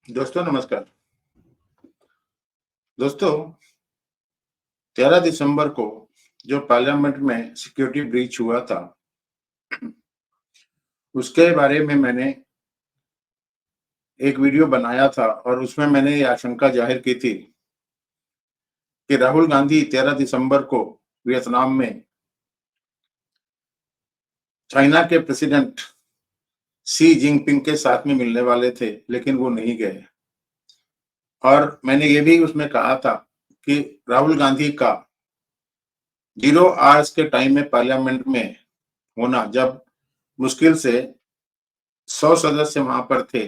दोस्तों नमस्कार। दोस्तों 13 दिसंबर को जो पार्लियामेंट में सिक्योरिटी ब्रीच हुआ था, उसके बारे में मैंने एक वीडियो बनाया था और उसमें मैंने ये आशंका जाहिर की थी कि राहुल गांधी 13 दिसंबर को वियतनाम में चाइना के प्रेसिडेंट शी जिनपिंग के साथ में मिलने वाले थे, लेकिन वो नहीं गए। और मैंने ये भी उसमें कहा था कि राहुल गांधी का 0 आवर्स के टाइम में पार्लियामेंट में होना, जब मुश्किल से 100 सदस्य वहां पर थे,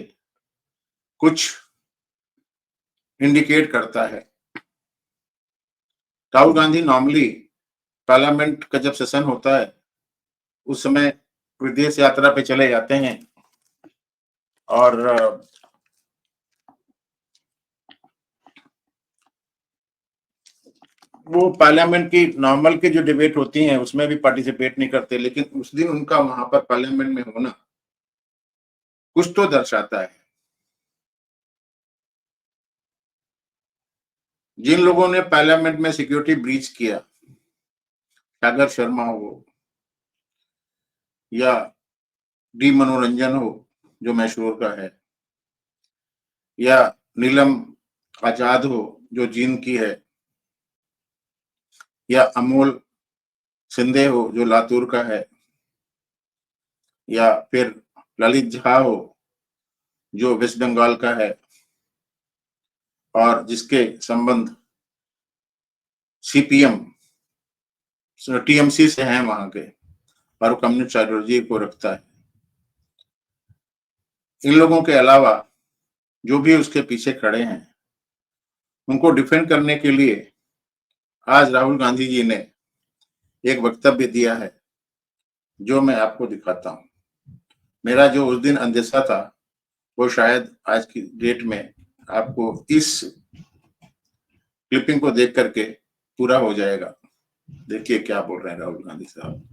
कुछ इंडिकेट करता है। राहुल गांधी नॉर्मली पार्लियामेंट का जब सेशन होता है उस समय विदेश यात्रा पे चले जाते हैं और वो पार्लियामेंट की नॉर्मल की जो डिबेट होती हैं उसमें भी पार्टिसिपेट नहीं करते, लेकिन उस दिन उनका वहां पर पार्लियामेंट में होना कुछ तो दर्शाता है। जिन लोगों ने पार्लियामेंट में सिक्योरिटी ब्रीच किया, सागर शर्मा हो या डी मनोरंजन हो जो मैसूर का है, या नीलम आजाद हो जो जींद की है, या अमोल सिंधे हो जो लातूर का है, या फिर ललित झा हो जो वेस्ट बंगाल का है और जिसके संबंध सीपीएम टीएमसी से हैं वहां के, और कम्युनिस्ट आइडियोलॉजी को रखता है। इन लोगों के अलावा जो भी उसके पीछे खड़े हैं, उनको डिफेंड करने के लिए आज राहुल गांधी जी ने एक वक्तव्य दिया है जो मैं आपको दिखाता हूं। मेरा जो उस दिन अंदेशा था वो शायद आज की डेट में आपको इस क्लिपिंग को देख करके पूरा हो जाएगा। देखिए क्या बोल रहे हैं राहुल गांधी साहब।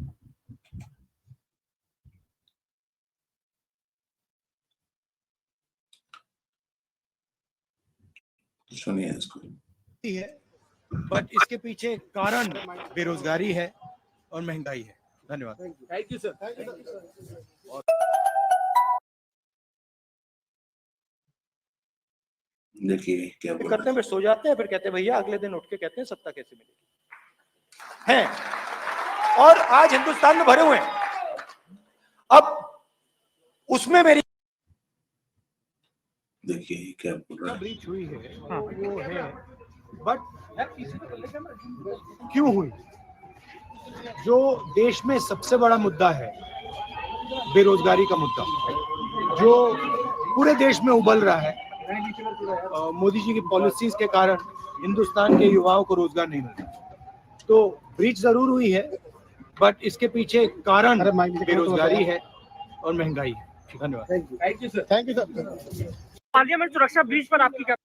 सुनिए इसको। है, बट इसके पीछे कारण बेरोजगारी है और महंगाई है। धन्यवाद। Thank you sir. देखिए क्या बोल करते हैं, फिर सो जाते हैं, फिर कहते हैं भैया अगले दिन उठ के कहते हैं सत्ता कैसे मिलेगी हैं। और आज हिंदुस्तान में भरे हुए हैं। अब उसमें मेरी देखिए क्या बोल रहा है। ब्रीच हुई है, हाँ, वो है, बट क्यों हुई? जो देश में सबसे बड़ा मुद्दा है बेरोजगारी का मुद्दा, जो पूरे देश में उबल रहा है, मोदी जी की पॉलिसीज के कारण हिंदुस्तान के युवाओं को रोजगार नहीं मिल रहा। तो ब्रीच जरूर हुई है, बट इसके पीछे कारण बेरोजगारी है और महंगाई है। धन्यवाद। Thank you sir. पार्लियामेंट सुरक्षा ब्रीच पर आपकी क्या?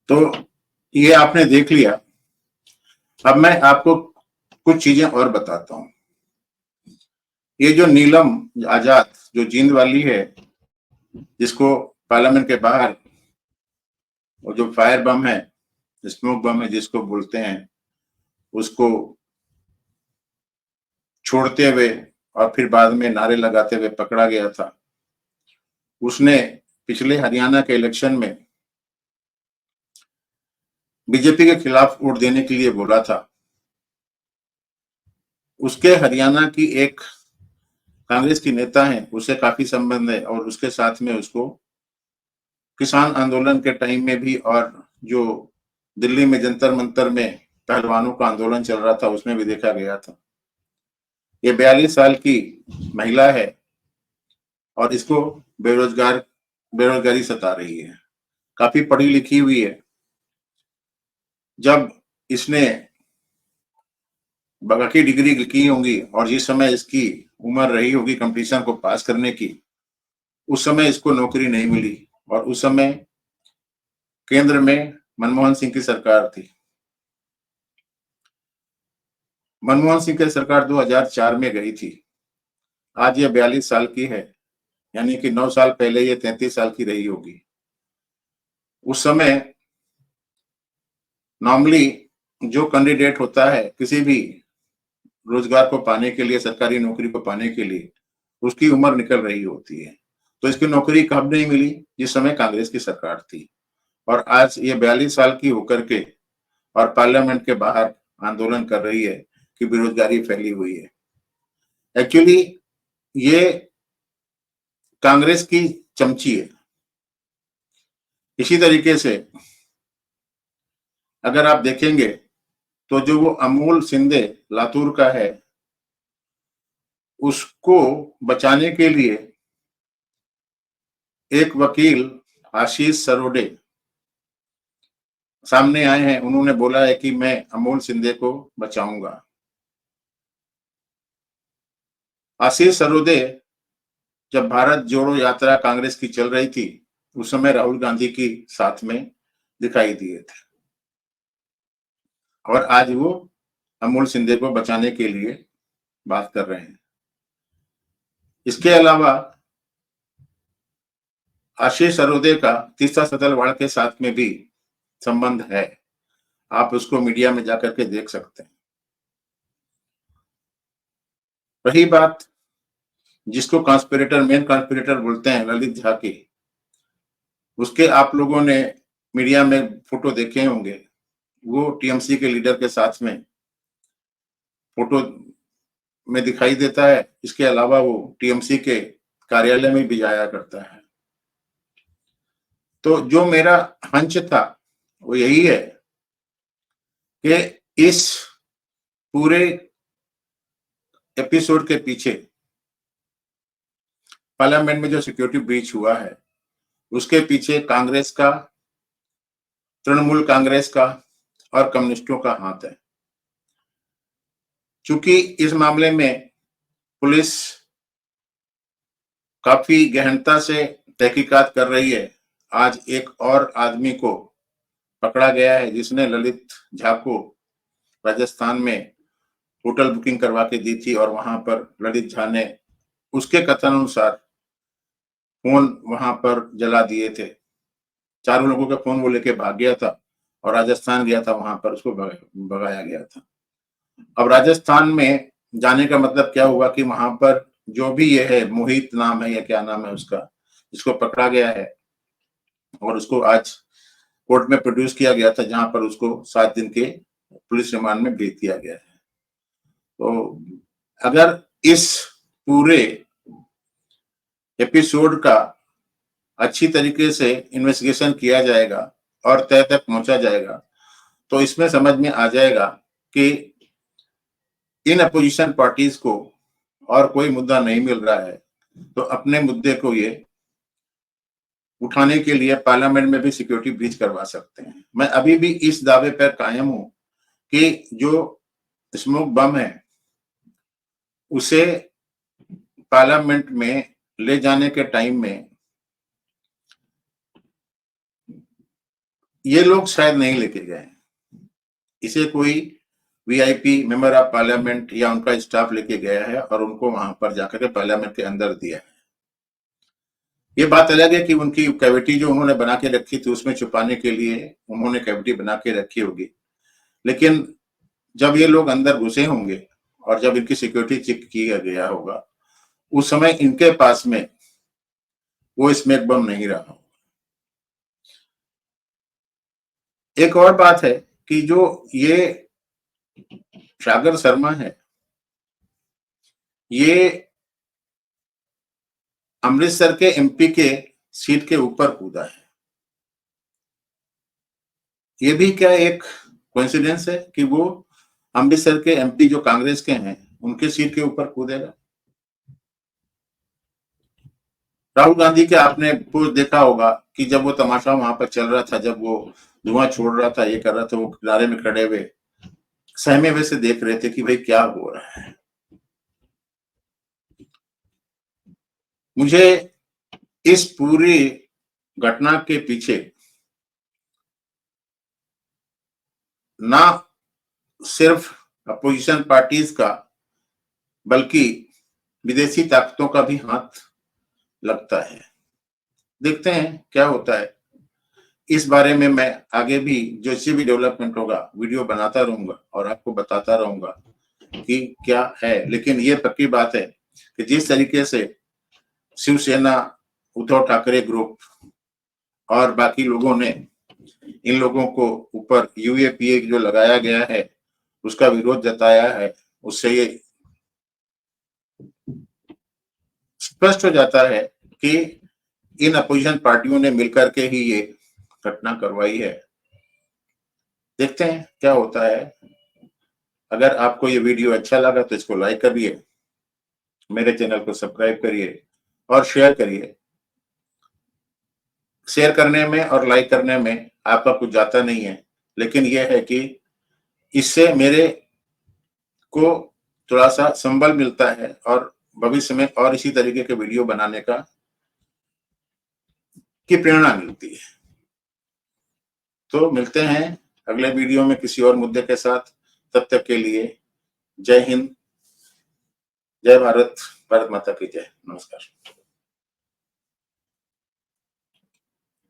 तो ये आपने देख लिया। अब मैं आपको कुछ चीजें और बताता हूं। ये जो नीलम आजाद जो जींद वाली है, जिसको पार्लियामेंट के बाहर वो जो फायर बम है, स्मोक बम है जिसको बोलते हैं, उसको छोड़ते हुए और फिर बाद में नारे लगाते हुए पकड़ा गया था। उसने पिछले हरियाणा के इलेक्शन में बीजेपी के खिलाफ वोट देने के लिए बोला था। उसके हरियाणा की एक कांग्रेस की नेता है, उससे काफी संबंध है और उसके साथ में उसको किसान आंदोलन के टाइम में भी, और जो दिल्ली में जंतर मंतर में पहलवानों का आंदोलन चल रहा था उसमें भी देखा गया था। ये 42 साल की महिला है और इसको बेरोजगारी सता रही है। काफी पढ़ी लिखी हुई है। जब इसने बाकी डिग्री की होंगी और जिस समय इसकी उम्र रही होगी कंपटीशन को पास करने की, उस समय इसको नौकरी नहीं मिली और उस समय केंद्र में मनमोहन सिंह की सरकार थी। मनमोहन सिंह की सरकार 2004 में गई थी। आज ये 42 साल की है, यानी कि 9 साल पहले ये 33 साल की रही होगी। उस समय नॉर्मली जो कैंडिडेट होता है किसी भी रोजगार को पाने के लिए, सरकारी नौकरी को पाने के लिए, उसकी उम्र निकल रही होती है। तो इसकी नौकरी कब नहीं मिली? जिस समय कांग्रेस की सरकार थी। और आज ये 42 साल की होकर के और पार्लियामेंट के बाहर आंदोलन कर रही है कि बेरोजगारी फैली हुई है। एक्चुअली ये कांग्रेस की चमची है। इसी तरीके से अगर आप देखेंगे तो जो वो अमोल सिंधे लातूर का है, उसको बचाने के लिए एक वकील आशीष सरोदे सामने आए हैं। उन्होंने बोला है कि मैं अमोल सिंधे को बचाऊंगा। आशीष सरोदे जब भारत जोड़ो यात्रा कांग्रेस की चल रही थी, उस समय राहुल गांधी की साथ में दिखाई दिए थे, और आज वो अमोल सिंधे को बचाने के लिए बात कर रहे हैं। इसके अलावा आशीष सरोदे का तीस्ता सतलवाड़ के साथ में भी संबंध है। आप उसको मीडिया में जाकर के देख सकते हैं। रही बात जिसको कॉन्स्पिरेटर, मेन कॉन्स्पिरेटर बोलते हैं, ललित झा की, उसके आप लोगों ने मीडिया में फोटो देखे होंगे। वो टीएमसी के लीडर के साथ में फोटो में दिखाई देता है। इसके अलावा वो टीएमसी के कार्यालय में भी जाया करता है। तो जो मेरा हंच था वो यही है कि इस पूरे एपिसोड के पीछे पार्लियामेंट में जो सिक्योरिटी ब्रीच हुआ है, उसके पीछे कांग्रेस का, तृणमूल कांग्रेस का और कम्युनिस्टों का हाथ है। चूंकि इस मामले में पुलिस काफी गहनता से तहकीकात कर रही है, आज एक और आदमी को पकड़ा गया है जिसने ललित झा को राजस्थान में होटल बुकिंग करवा के दी थी, और वहां पर ललित झा ने उसके कथन अनुसार फोन वहां पर जला दिए थे। 4 लोगों के फोन वो लेके भाग गया था और राजस्थान गया था, वहां पर उसको भगाया गया था। अब राजस्थान में जाने का मतलब क्या हुआ कि वहां पर जो भी ये है, मोहित नाम है या क्या नाम है उसका, जिसको पकड़ा गया है, और उसको आज कोर्ट में प्रोड्यूस किया गया था, जहां पर उसको 7 दिन के पुलिस रिमांड में भेज दिया गया है। तो अगर इस पूरे एपिसोड का अच्छी तरीके से इन्वेस्टिगेशन किया जाएगा और तय तक पहुंचा जाएगा, तो इसमें समझ में आ जाएगा कि इन अपोजिशन पार्टीज को और कोई मुद्दा नहीं मिल रहा है, तो अपने मुद्दे को ये उठाने के लिए पार्लियामेंट में भी सिक्योरिटी ब्रीच करवा सकते हैं। मैं अभी भी इस दावे पर कायम हूं कि जो स्मोक बम है उसे पार्लियामेंट में ले जाने के टाइम में ये लोग शायद नहीं लेके गए, इसे कोई वीआईपी मेंबर ऑफ पार्लियामेंट या उनका स्टाफ लेके गया है और उनको वहां पर जाकर के पार्लियामेंट के अंदर दिया है। ये बात अलग है कि उनकी कैविटी जो उन्होंने बना के रखी थी उसमें छुपाने के लिए उन्होंने कैविटी बना के रखी होगी, लेकिन जब ये लोग अंदर घुसे होंगे और जब इनकी सिक्योरिटी चेक किया गया होगा, उस समय इनके पास में वो स्मोक बम नहीं रहा होगा। एक और बात है कि जो ये सागर शर्मा है, ये अमृतसर के एमपी के सीट के ऊपर कूदा है। ये भी क्या एक कोइंसिडेंस है कि वो अमृतसर के एमपी जो कांग्रेस के हैं उनके सीट के ऊपर कूदेगा? राहुल गांधी के आपने पोस्ट देखा होगा कि जब वो तमाशा वहां पर चल रहा था, जब वो धुआं छोड़ रहा था, ये कर रहा था, वो किनारे में खड़े हुए सहमे हुए से देख रहे थे कि भाई क्या हो रहा है। मुझे इस पूरी घटना के पीछे ना सिर्फ अपोजिशन पार्टीज का बल्कि विदेशी ताकतों का भी हाथ लगता है। देखते हैं क्या होता है। इस बारे में मैं आगे भी जैसे भी डेवलपमेंट होगा वीडियो बनाता रहूंगा और आपको बताता रहूंगा कि क्या है। लेकिन ये पक्की बात है कि जिस तरीके से शिवसेना, उद्धव ठाकरे ग्रुप और बाकी लोगों ने इन लोगों को ऊपर यूएपीए जो लगाया गया है उसका विरोध जताया है, उससे ये स्पष्ट हो जाता है कि इन अपोजिशन पार्टियों ने मिलकर के ही ये घटना करवाई है। देखते हैं क्या होता है। अगर आपको ये वीडियो अच्छा लगा तो इसको लाइक करिए, मेरे चैनल को सब्सक्राइब करिए और शेयर करिए। शेयर करने में और लाइक करने में आपका कुछ जाता नहीं है, लेकिन यह है कि इससे मेरे को थोड़ा सा संबल मिलता है और भविष्य में और इसी तरीके के वीडियो बनाने की प्रेरणा मिलती है। तो मिलते हैं अगले वीडियो में किसी और मुद्दे के साथ। तब तक के लिए जय हिंद, जय भारत, भारत माता की जय। नमस्कार।